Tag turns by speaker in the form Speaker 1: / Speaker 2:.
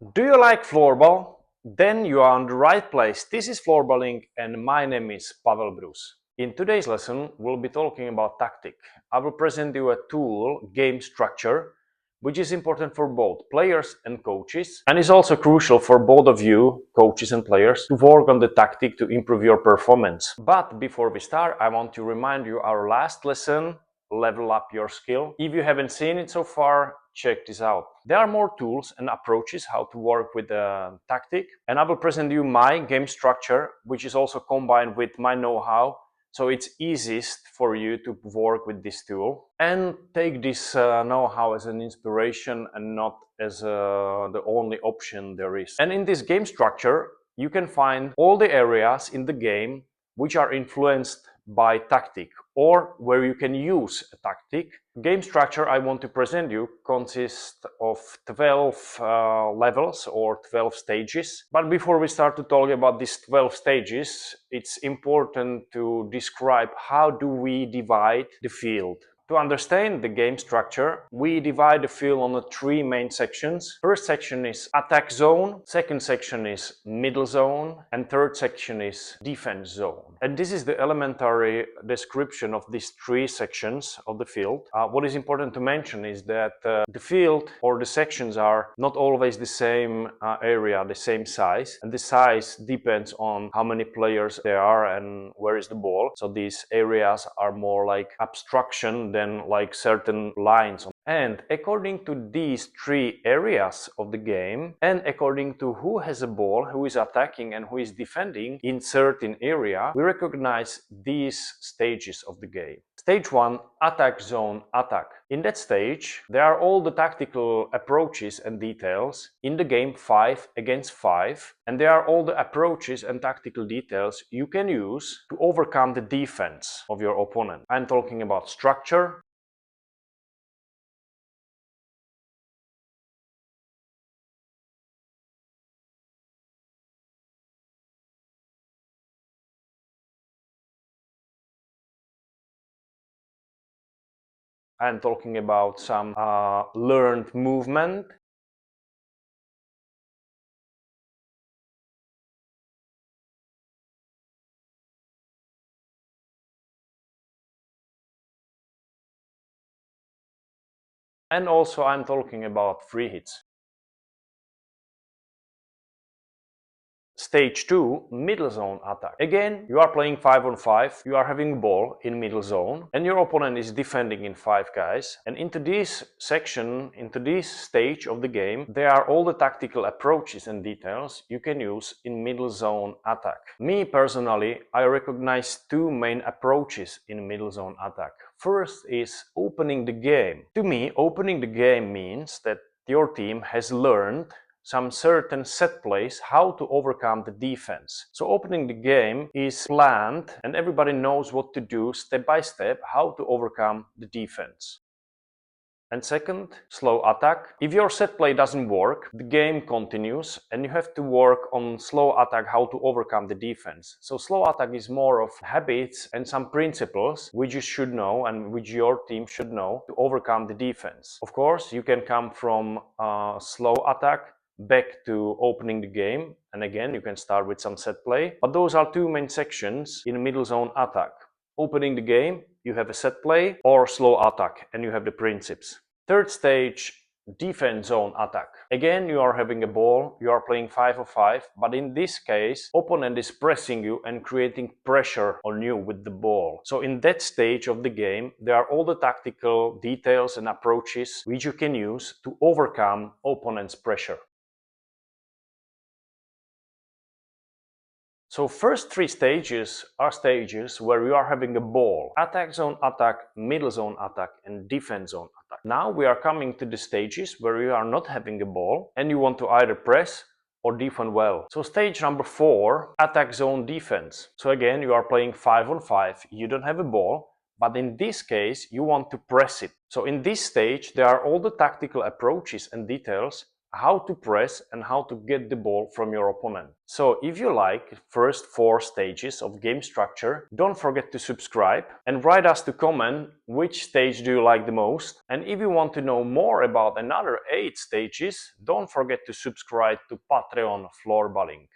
Speaker 1: Do you like floorball? Then you are in the right place. This is Floorballing and my name is Pavel Brus. In today's lesson, we'll be talking about tactic. I will present you a tool, game structure, which is important for both players and coaches, and is also crucial for both of you, coaches and players, to work on the tactic to improve your performance. But before we start, I want to remind you our last lesson, level up your skill. If you haven't seen it so far, check this out. There are more tools and approaches how to work with the tactic, and I will present you my game structure, which is also combined with my know-how, so it's easiest for you to work with this tool and take this know-how as an inspiration and not as the only option there is. And in this game structure, you can find all the areas in the game which are influenced by tactic or where you can use a tactic. Game structure I want to present you consists of 12 levels or 12 stages. But before we start to talk about these 12 stages, it's important to describe how do we divide the field. To understand the game structure, we divide the field on three main sections. First section is attack zone, second section is middle zone, and third section is defense zone. And this is the elementary description of these three sections of the field. What is important to mention is that the field or the sections are not always the same area, the same size, and the size depends on how many players there are and where is the ball. So these areas are more like abstraction than like certain lines. And according to these three areas of the game, and according to who has a ball, who is attacking and who is defending in certain area, we recognize these stages of the game. Stage 1, attack zone attack. In that stage, there are all the tactical approaches and details in the game 5 against 5, and there are all the approaches and tactical details you can use to overcome the defense of your opponent. I'm talking about structure, I'm talking about some learned movement, and also I'm talking about free hits. Stage 2, middle zone attack. Again, you are playing 5 on 5, you are having a ball in middle zone, and your opponent is defending in 5 guys. And into this section, into this stage of the game, there are all the tactical approaches and details you can use in middle zone attack. Me personally, I recognize two main approaches in middle zone attack. First is opening the game. To me, opening the game means that your team has learned some certain set plays how to overcome the defense. So opening the game is planned and everybody knows what to do step by step how to overcome the defense. And second, slow attack. If your set play doesn't work, the game continues and you have to work on slow attack, how to overcome the defense. So slow attack is more of habits and some principles which you should know and which your team should know to overcome the defense. Of course, you can come from slow attack back to opening the game, and again you can start with some set play, but those are two main sections in middle zone attack. Opening the game, you have a set play, or slow attack, and you have the principles. Third stage, defense zone attack. Again, you are having a ball, you are playing 5 on 5, but in this case, opponent is pressing you and creating pressure on you with the ball. So in that stage of the game, there are all the tactical details and approaches which you can use to overcome opponent's pressure. So first three stages are stages where you are having a ball. Attack zone attack, middle zone attack, and defense zone attack. Now we are coming to the stages where you are not having a ball and you want to either press or defend well. So stage number 4, attack zone defense. So again, you are playing 5 on 5, you don't have a ball, but in this case, you want to press it. So in this stage, there are all the tactical approaches and details how to press and how to get the ball from your opponent. So if you like first 4 stages of game structure, don't forget to subscribe and write us to comment which stage do you like the most. And if you want to know more about another 8 stages, don't forget to subscribe to Patreon Floorballing.